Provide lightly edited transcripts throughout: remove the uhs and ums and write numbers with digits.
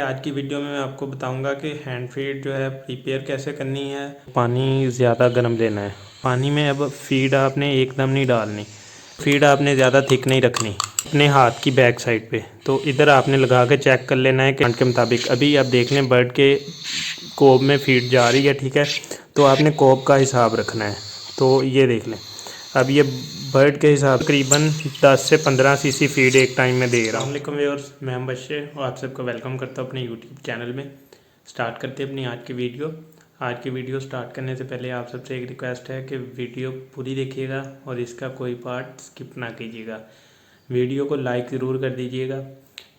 आज की वीडियो में मैं आपको बताऊंगा कि हैंड फीड जो है प्रिपेयर कैसे करनी है। पानी ज़्यादा गर्म लेना है। पानी में अब फीड आपने एकदम नहीं डालनी, फीड आपने ज़्यादा थिक नहीं रखनी, अपने हाथ की बैक साइड पे। तो इधर आपने लगा के चेक कर लेना है कि के मुताबिक। अभी आप देख लें बर्ड के कोब में फीड जा रही है, ठीक है। तो आपने कोब का हिसाब रखना है। तो ये देख लें, अब ये बर्ड के हिसाब तकरीबन 10 से 15 सीसी फीड एक टाइम में दे रहा हूँ। अस्सलाम वालेकुम व्यूअर्स, मैं हम बशीर और आप सबको वेलकम करता हूँ अपने यूट्यूब चैनल में। स्टार्ट करते हैं अपनी आज की वीडियो। आज की वीडियो स्टार्ट करने से पहले आप सबसे एक रिक्वेस्ट है कि वीडियो पूरी देखिएगा और इसका कोई पार्ट स्किप ना कीजिएगा। वीडियो को लाइक ज़रूर कर दीजिएगा।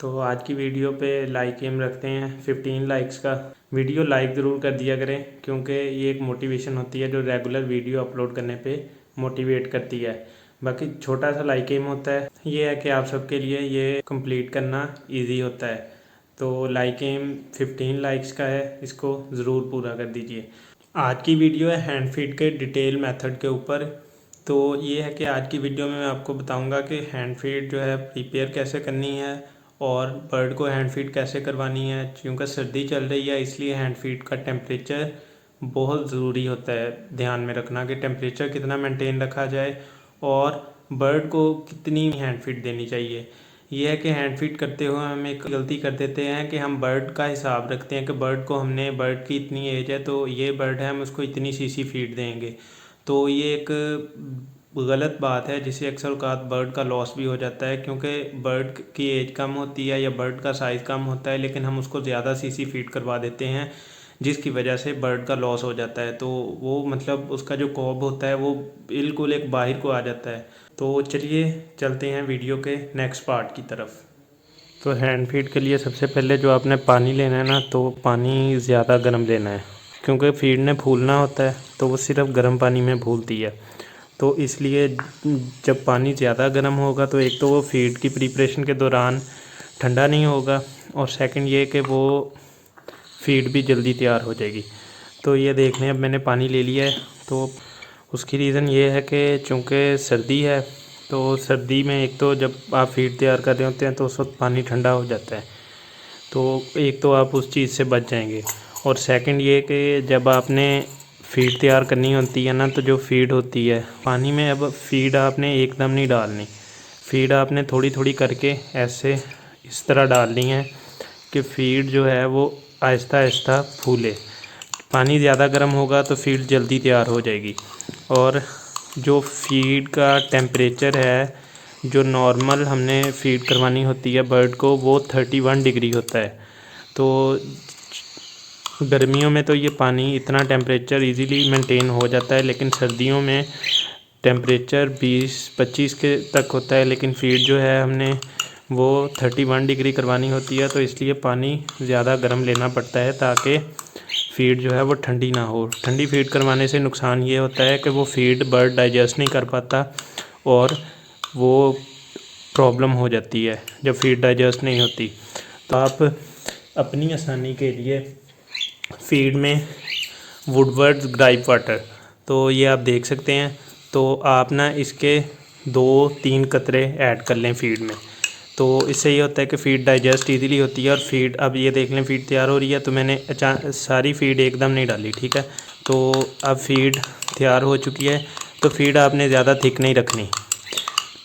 तो आज की वीडियो पे लाइक एम रखते हैं 15 लाइक्स का। वीडियो लाइक ज़रूर कर दिया करें क्योंकि ये एक मोटिवेशन होती है जो रेगुलर वीडियो अपलोड करने पे मोटिवेट करती है। बाकी छोटा सा लाइक एम होता है, ये है कि आप सबके लिए ये कंप्लीट करना इजी होता है। तो लाइक एम 15 लाइक्स का है, इसको ज़रूर पूरा कर दीजिए। आज की वीडियो है हैंड फीड के डिटेल मेथड के ऊपर। तो ये है कि आज की वीडियो में मैं आपको बताऊंगा कि हैंड फीड जो है प्रिपेयर कैसे करनी है और बर्ड को हैंड फीड कैसे करवानी है। क्योंकि सर्दी चल रही है इसलिए हैंड फीड का टेम्परेचर बहुत ज़रूरी होता है ध्यान में रखना कि टेम्परेचर कितना मेंटेन रखा जाए और बर्ड को कितनी हैंड फीड देनी चाहिए। यह है कि हैंड फीड करते हुए हम एक गलती कर देते हैं कि हम बर्ड का हिसाब रखते हैं कि बर्ड को हमने बर्ड की इतनी एज है तो ये बर्ड है हम उसको इतनी सीसी फीड देंगे। तो ये एक गलत बात है जिससे अक्सर औक़ात बर्ड का लॉस भी हो जाता है क्योंकि बर्ड की एज कम होती है या बर्ड का साइज़ कम होता है लेकिन हम उसको ज़्यादा सीसी फीड करवा देते हैं जिसकी वजह से बर्ड का लॉस हो जाता है। तो वो मतलब उसका जो कॉब होता है वो बिल्कुल एक बाहर को आ जाता है। तो चलिए चलते हैं वीडियो के नेक्स्ट पार्ट की तरफ। तो हैंड फीड के लिए सबसे पहले जो आपने पानी लेना है ना, तो पानी ज़्यादा गर्म लेना है क्योंकि फीड ने फूलना होता है तो वो सिर्फ गर्म पानी में फूलती है। तो इसलिए जब पानी ज़्यादा गर्म होगा तो एक तो वो फीड की प्रिपरेशन के दौरान ठंडा नहीं होगा और सेकंड ये कि वो फीड भी जल्दी तैयार हो जाएगी। तो ये देख लें अब मैंने पानी ले लिया है। तो उसकी रीज़न ये है कि चूँकि सर्दी है तो सर्दी में एक तो जब आप फीड तैयार कर रहे होते हैं तो उस वक्त पानी ठंडा हो जाता है, तो एक तो आप उस चीज़ से बच जाएंगे। और सेकंड ये कि जब आपने फीड तैयार करनी होती है ना, तो जो फीड होती है पानी में, अब फीड आपने एकदम नहीं डालनी, फीड आपने थोड़ी थोड़ी करके ऐसे इस तरह डालनी है कि फीड जो है वो आहिस्ता आहिस्ता फूले। पानी ज़्यादा गर्म होगा तो फीड जल्दी तैयार हो जाएगी। और जो फीड का टेम्परेचर है जो नॉर्मल हमने फीड करवानी होती है बर्ड को वो 31 डिग्री होता है। तो गर्मियों में तो ये पानी इतना टेम्परेचर इजीली मेंटेन हो जाता है लेकिन सर्दियों में टेम्परेचर 20-25 के तक होता है लेकिन फीड जो है हमने वो 31 डिग्री करवानी होती है। तो इसलिए पानी ज़्यादा गर्म लेना पड़ता है ताकि फीड जो है वो ठंडी ना हो। ठंडी फीड करवाने से नुकसान ये होता है कि वो फीड बर्ड डाइजेस्ट नहीं कर पाता और वो प्रॉब्लम हो जाती है जब फीड डाइजेस्ट नहीं होती। तो आप अपनी आसानी के लिए फीड में वुडवर्ड्स ग्राइप वाटर, तो ये आप देख सकते हैं, तो आप ना इसके 2-3 कतरे ऐड कर लें फीड में। तो इससे ये होता है कि फ़ीड डाइजेस्ट इजीली होती है। और फीड अब ये देख लें फीड तैयार हो रही है, तो मैंने सारी फीड एकदम नहीं डाली, ठीक है। तो अब फीड तैयार हो चुकी है। तो फीड आपने ज़्यादा थिक नहीं रखनी,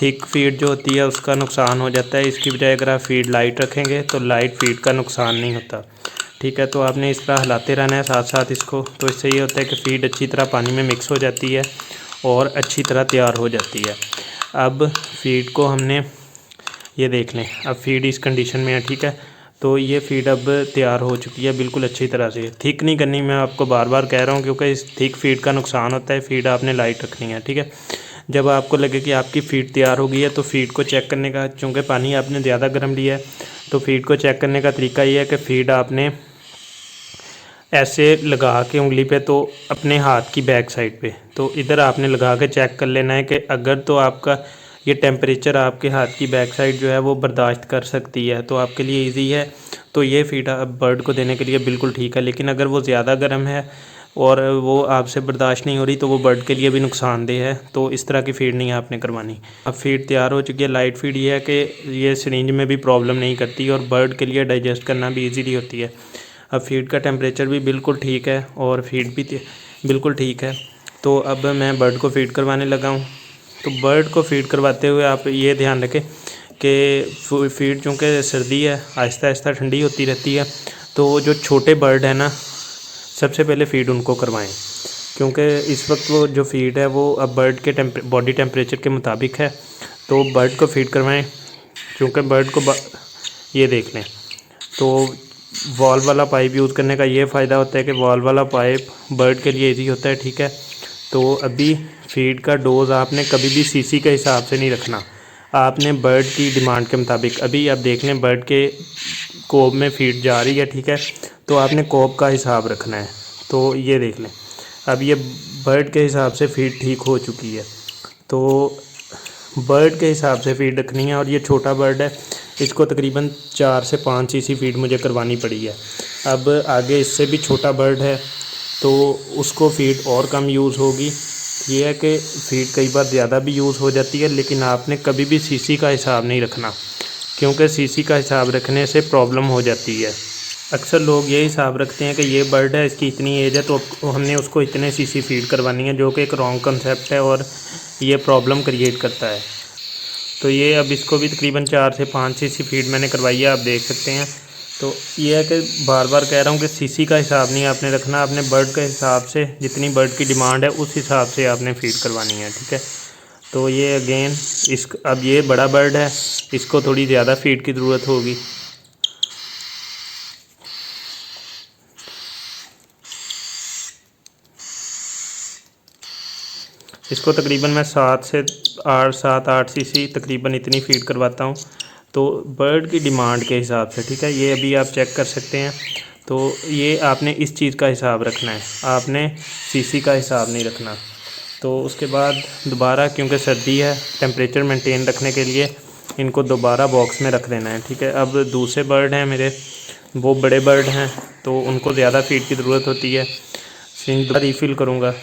थिक फीड जो होती है उसका नुकसान हो जाता है। इसकी बजाय अगर आप फीड लाइट रखेंगे तो लाइट फीड का नुकसान नहीं होता, ठीक है। तो आपने इस तरह हिलाते रहना है साथ साथ इसको। तो इससे ये होता है कि फ़ीड अच्छी तरह पानी में मिक्स हो जाती है और अच्छी तरह तैयार हो जाती है। अब फीड को हमने ये देख लें, अब फीड इस कंडीशन में है, ठीक है। तो ये फीड अब तैयार हो चुकी है बिल्कुल अच्छी तरह से। थिक नहीं करनी, मैं आपको बार बार कह रहा हूँ क्योंकि इस थिक फीड का नुकसान होता है। फीड आपने लाइट रखनी है, ठीक है। जब आपको लगे कि आपकी फ़ीड तैयार हो गई है तो फ़ीड को चेक करने का, चूँकि पानी आपने ज़्यादा गर्म लिया है, तो फ़ीड को चेक करने का तरीका ये है कि फ़ीड आपने ऐसे लगा के उंगली पे, तो अपने हाथ की बैक साइड पे, तो इधर आपने लगा के चेक कर लेना है कि अगर तो आपका ये टेम्परेचर आपके हाथ की बैक साइड जो है वो बर्दाश्त कर सकती है तो आपके लिए इजी है, तो ये फीड अब बर्ड को देने के लिए बिल्कुल ठीक है। लेकिन अगर वो ज़्यादा गर्म है और वो आपसे बर्दाश्त नहीं हो रही तो वो बर्ड के लिए भी नुकसानदेह है। तो इस तरह की फ़ीड नहीं आपने करवानी। अब फ़ीड तैयार हो चुकी है। लाइट फ़ीड ये है कि ये सिरिंज में भी प्रॉब्लम नहीं करती और बर्ड के लिए डाइजेस्ट करना भी ईजीली होती है। अब फ़ीड का टेम्परेचर भी बिल्कुल ठीक है और फ़ीड भी बिल्कुल ठीक है। तो अब मैं बर्ड को फ़ीड करवाने लगा हूँ। तो बर्ड को फ़ीड करवाते हुए आप ये ध्यान रखें कि फ़ीड चूँकि सर्दी है, आहिस्ता आहिस्ता ठंडी होती रहती है, तो जो छोटे बर्ड हैं ना, सबसे पहले फ़ीड उनको करवाएं, क्योंकि इस वक्त वो जो फ़ीड है वो अब बर्ड के बॉडी टेम्परेचर के मुताबिक है। तो बर्ड को फ़ीड करवाएं, क्योंकि बर्ड को ये देख लें। तो वॉल्व वाला पाइप यूज़ करने का ये फ़ायदा होता है कि वॉल्व वाला पाइप बर्ड के लिए ईजी होता है, ठीक है। तो अभी फ़ीड का डोज़ आपने कभी भी सीसी के हिसाब से नहीं रखना, आपने बर्ड की डिमांड के मुताबिक। अभी आप देख लें बर्ड के कोब में फ़ीड जा रही है, ठीक है, तो आपने कोब का हिसाब रखना है। तो ये देख लें, अब ये बर्ड के हिसाब से फ़ीड ठीक हो चुकी है। तो बर्ड के हिसाब से फ़ीड रखनी है। और ये छोटा बर्ड है, इसको तकरीबन 4 से 5 सीसी फ़ीड मुझे करवानी पड़ी है। अब आगे इससे भी छोटा बर्ड है तो उसको फ़ीड और कम यूज़ होगी। ये है कि फ़ीड कई बार ज़्यादा भी यूज़ हो जाती है, लेकिन आपने कभी भी सीसी का हिसाब नहीं रखना, क्योंकि सीसी का हिसाब रखने से प्रॉब्लम हो जाती है। अक्सर लोग ये हिसाब रखते हैं कि ये बर्ड है, इसकी इतनी एज है, तो हमने उसको इतने सीसी फ़ीड करवानी है, जो कि एक रॉन्ग कंसेप्ट है और ये प्रॉब्लम क्रिएट करता है। तो ये अब इसको भी तकरीबन 4 से 5 सीसी फ़ीड मैंने करवाई है, आप देख सकते हैं। तो ये है कि बार बार कह रहा हूँ कि सीसी का हिसाब नहीं आपने रखना, आपने बर्ड के हिसाब से, जितनी बर्ड की डिमांड है उस हिसाब से आपने फ़ीड करवानी है, ठीक है। तो ये अगेन अब ये बड़ा बर्ड है, इसको थोड़ी ज़्यादा फ़ीड की ज़रूरत होगी। इसको तकरीबन मैं 7 8 सीसी तकरीबन इतनी फ़ीड करवाता हूँ, तो बर्ड की डिमांड के हिसाब से, ठीक है। ये अभी आप चेक कर सकते हैं। तो ये आपने इस चीज़ का हिसाब रखना है, आपने सीसी का हिसाब नहीं रखना। तो उसके बाद दोबारा, क्योंकि सर्दी है, टेम्परेचर मेंटेन रखने के लिए इनको दोबारा बॉक्स में रख देना है, ठीक है। अब दूसरे बर्ड हैं मेरे, वो बड़े बर्ड हैं, तो उनको ज़्यादा फ़ीड की ज़रूरत होती है। सिंक रिफ़िल करूँगा।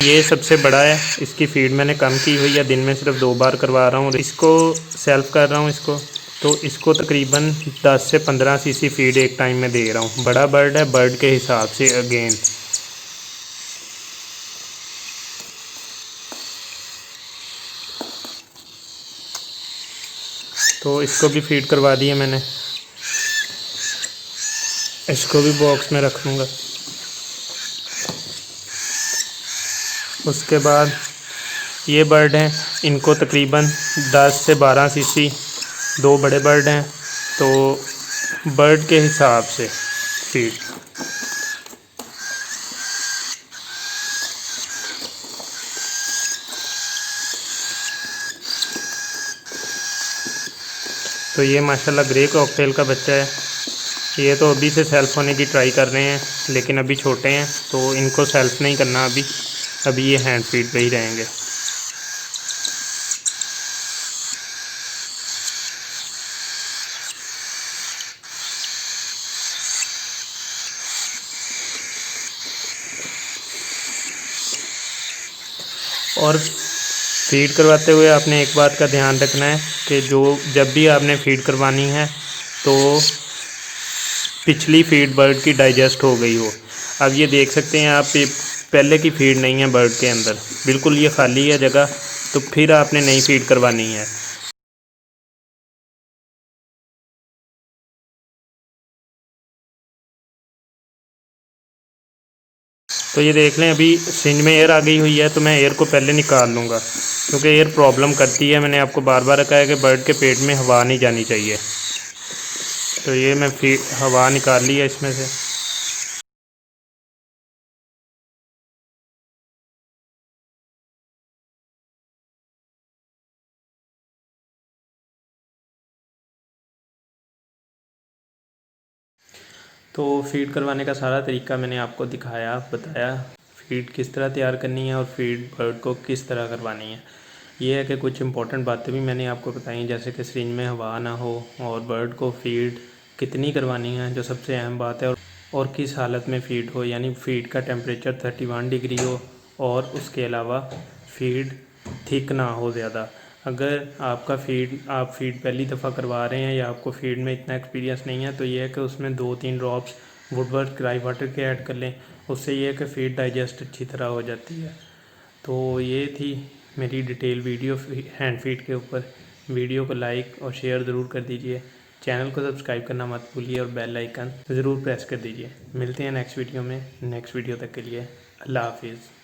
ये सबसे बड़ा है, इसकी फ़ीड मैंने कम की हुई है, दिन में सिर्फ 2 बार करवा रहा हूँ, इसको सेल्फ कर रहा हूँ इसको। तो इसको तकरीबन 10 से 15 सीसी फ़ीड एक टाइम में दे रहा हूँ। बड़ा बर्ड है, बर्ड के हिसाब से अगेन। तो इसको भी फ़ीड करवा दी है मैंने, इसको भी बॉक्स में रख लूँगा। उसके बाद ये बर्ड हैं, इनको तकरीबन 10 से 12 सीसी, 2 बड़े बर्ड हैं, तो बर्ड के हिसाब से फ़ीड। तो ये माशाल्लाह ग्रे कॉकटेल का बच्चा है। ये तो अभी से सेल्फ़ होने की ट्राई कर रहे हैं, लेकिन अभी छोटे हैं तो इनको सेल्फ़ नहीं करना अभी ये हैंड फीड पे ही रहेंगे। और फीड करवाते हुए आपने एक बात का ध्यान रखना है कि जब भी आपने फीड करवानी है तो पिछली फीड बर्ड की डाइजेस्ट हो गई हो। अब ये देख सकते हैं आप, पहले की फीड नहीं है बर्ड के अंदर, बिल्कुल ये खाली है जगह, तो फिर आपने नई फीड करवानी है। तो ये देख लें, अभी सिंज में एयर आ गई हुई है, तो मैं एयर को पहले निकाल लूँगा, क्योंकि एयर प्रॉब्लम करती है। मैंने आपको बार बार कहा है कि बर्ड के पेट में हवा नहीं जानी चाहिए। तो ये मैं हवा निकाल ली है इसमें से। तो फ़ीड करवाने का सारा तरीका मैंने आपको दिखाया, बताया फ़ीड किस तरह तैयार करनी है और फ़ीड बर्ड को किस तरह करवानी है। ये है कि कुछ इंपॉर्टेंट बातें भी मैंने आपको बताई, जैसे कि सिरिंज में हवा ना हो और बर्ड को फ़ीड कितनी करवानी है, जो सबसे अहम बात है। और किस हालत में फ़ीड हो, यानी फ़ीड का टेम्परेचर 31 डिग्री हो और उसके अलावा फ़ीड थिक ना हो ज़्यादा। अगर आप फ़ीड पहली दफ़ा करवा रहे हैं या आपको फ़ीड में इतना एक्सपीरियंस नहीं है तो ये है कि उसमें 2-3 ड्रॉप्स वुडवर्थ ड्राई वाटर के ऐड कर लें। उससे ये है कि फ़ीड डाइजेस्ट अच्छी तरह हो जाती है। तो ये थी मेरी डिटेल वीडियो हैंड फीड के ऊपर। वीडियो को लाइक और शेयर ज़रूर कर दीजिए। चैनल को सब्सक्राइब करना मत भूलिए और बेल आइकन ज़रूर प्रेस कर दीजिए। मिलते हैं नेक्स्ट वीडियो में। नेक्स्ट वीडियो तक के लिए अल्लाह हाफिज़।